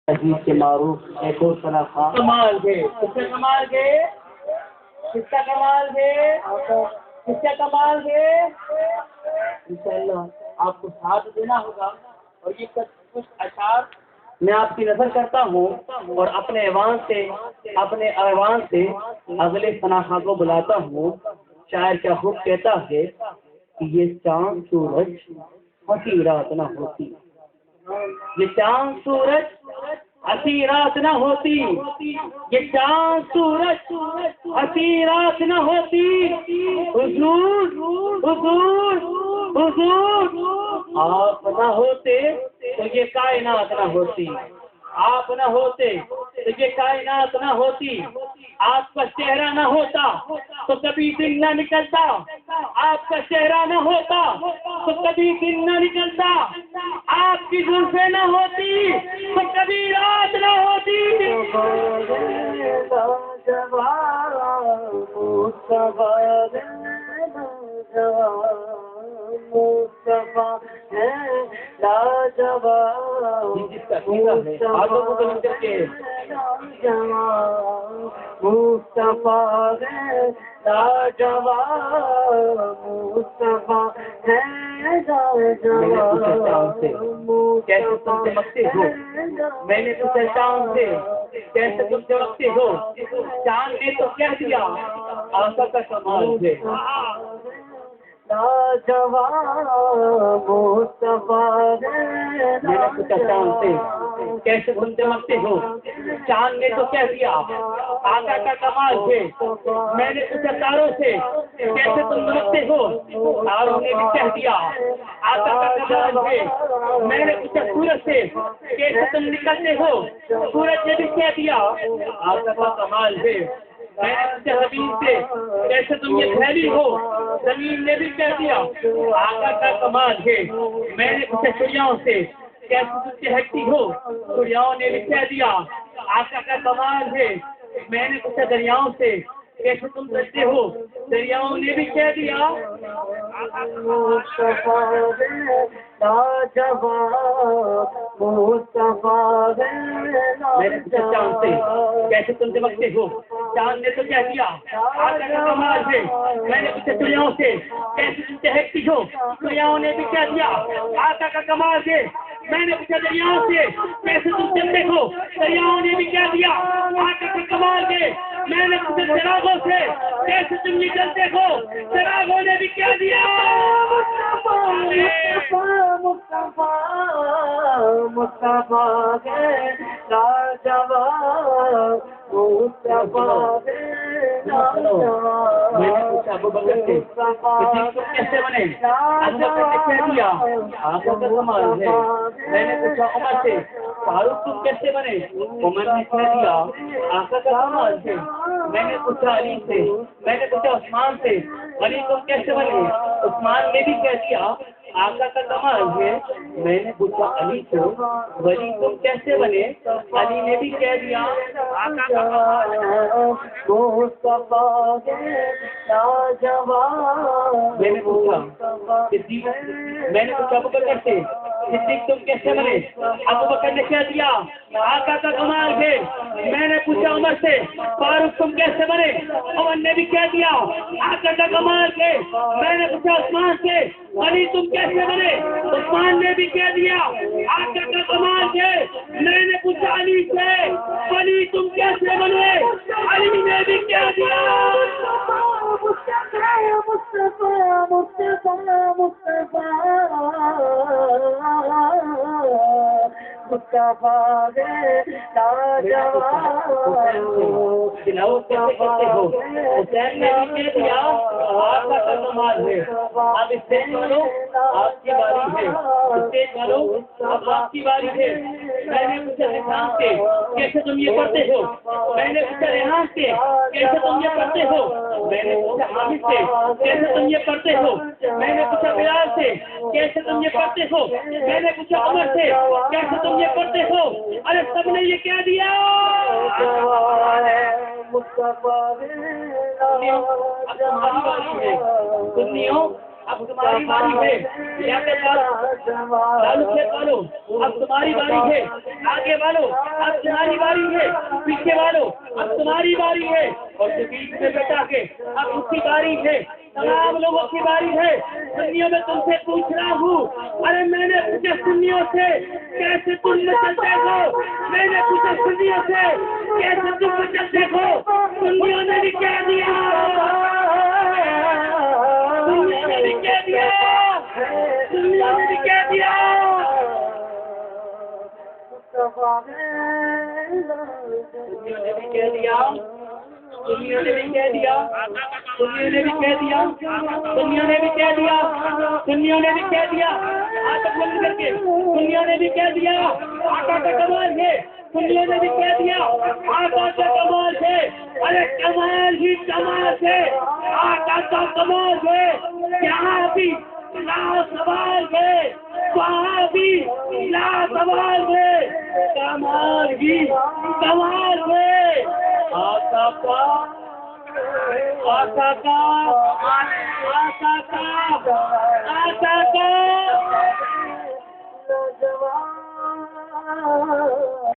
عزیز کے معروف ایک اور صلاح خان کمال گئے، کس کا کمال گئے، کس کا کمال گئے، کس کا کمال گئے. انشاءاللہ آپ کو ساتھ دینا ہوگا. اور یہ کچھ اشعار میں آپ کی نظر کرتا ہوں اور اپنے ایوان سے اگلے صناخہ کو بلاتا ہوں. شاعر کیا خوب کہتا ہے کہ یہ چاند سورج ہنسی رات نہ ہوتی، یہ چاند سورج ہنسی رات نہ ہوتی، یہ چاند سورج ہنسی رات نہ ہوتی. حضور حضور حضور آپ نہ ہوتے تو یہ کائنات نہ ہوتی، آپ نہ ہوتے تو یہ کائنات نہ ہوتی. آپ کا چہرہ نہ ہوتا تو کبھی دن نہ نکلتا، آپ کا چہرہ نہ ہوتا تو کبھی دن نہ نکلتا، آپ کی زلفیں نہ ہوتی تو کبھی رات نہ ہوتی. کیسے تم چمکتے ہو، میں نے پوچھا چاند سے کیسے تم چمکتے ہو. چاند نے تو کہہ دیا آقا کا کمال ہے. میں نے پوچھا چاند سے کیسے تم چمکتے ہو، چاند نے تو کہہ دیا آقا کا کمال ہے. میں نے پوچھا تاروں سے کیسے تم چمکتے ہو، تاروں نے بھی کہہ دیا آقا کا کمال ہے. میں نے پوچھا سورج سے کیسے تم نکلتے ہو، سورج نے بھی کہہ دیا آقا کا کمال ہے. میں نے پوچھا زمین سے کیسے تم یہ پھیلی ہو، زمین نے بھی کہہ دیا آقا کا کمال ہے. میں نے پوچھا چڑیاؤں سے کیسے تم چہکتی ہو، چڑیاؤں نے بھی کہہ دیا آقا کا کمال ہے. میں نے پوچھا دریاؤں سے کیسے تم بچتے ہو، دریاؤں نے بھی کہہ دیا. میں نے پوچھا چاند سے کیسے تم چمکتے ہو، چاند نے تو کہہ دیا آقا کا کمال ہے. میں نے پوچھا چڑیاؤں سے کیسے تم چہکتی ہو، چڑیاؤں نے بھی کہہ دیا آقا کا کمال ہے. میں نے پوچھا دریاؤں سے کیسے تم چلتے ہو، دریاؤں نے بھی کہہ دیا آقا کا کمال ہے. میں نے پوچھا چراغوں سے کیسے تم نکلتے ہو، چراغوں نے بھی کہہ دیا میں نے پوچھا ابو بکر سے کیسے بنے، ابو بکر نے کہہ دیا آقا کا کمال ہے. میں نے پوچھا عمر سے فاروق تم کیسے بنے، عمر نے کہہ دیا آقا کا کمال ہے. میں نے پوچھا علی سے، میں نے پوچھا عثمان سے علی تم کیسے بنے، عثمان نے بھی کہہ دیا آقا کا کمال ہے. میں نے پوچھا علی کو ولی تم کیسے بنے، علی نے بھی کہہ دیا آقا کا کمال ہے. میں نے پوچھا صدیق، میں نے پوچھا ابو بکر سے صدیق تم کیسے بنے، ابو بکر نے کہہ دیا آقا کا کمال ہے. میں نے پوچھا عمر سے فاروق تم کیسے بنے، عمر نے بھی کہہ دیا آقا کا کمال ہے. میں نے پوچھا عثمان سے علی تم کیسے بنے، عثمان نے بھی کہہ دیا آقا کا کمال ہے. میں نے پوچھا علی سے علی تم کیسے بنے، علی نے بھی کہہ دیا حسین نے بھی کہہ دیا آقا کا کمال ہے. اب اسٹیج والوں آپ کی باری ہے، اسٹیج والوں اب آپ کی باری ہے. میں نے پوچھا ریحان سے کیسے تم یہ پڑھتے ہو، میں نے پوچھا ریحان سے کیسے تم یہ پڑھتے ہو. میں نے پوچھا حامد سے کیسے تم یہ پڑھتے ہو. میں نے پوچھا بلال سے کیسے تم یہ پڑھتے ہو. میں نے پوچھا عمر سے کیسے تم یہ پڑھتے ہو. ارے سب نے یہ کہہ دیا سنیوں اب تمہاری باری ہے، لالو سے پالو، اب تمہاری باری ہے، آگے والو اب تمہاری باری ہے، پیچھے والو اب تمہاری باری ہے، اور جو بیچ میں بیٹا کے اب اس کی باری ہے، تمام لوگوں کی باری ہے۔ سنیوں میں تم سے پوچھ رہا ہوں، ارے میں نے پوچھا سنیوں سے کیسے تم چلتے ہو، میں نے پوچھا سنیوں سے کیسے تم چلتے ہو، سنیوں نے بھی کہہ دیا، سنیوں نے بھی کہہ دیا، سنیوں نے بھی کہہ دیا، سنیوں نے بھی کہہ دیا، سنیوں نے بھی کہہ دیا، سنیوں نے بھی کہہ دیا، سنیوں نے بھی کہہ دیا، سنیوں نے بھی کہہ دیا، آٹھ بند کر کے سنیوں نے بھی کہہ دیا، آٹا کا کمال ہے، سنیوں نے بھی کہہ دیا، آٹا کا کمال ہے، ارے کمال ہی کمال ہے، آٹا کا کمال ہے، یہاں بھی لاسوال ہے، وہاں بھی لاسوال ہے، کمال ہی کمال ہے، آقا کا آقا کا آقا کا آقا کا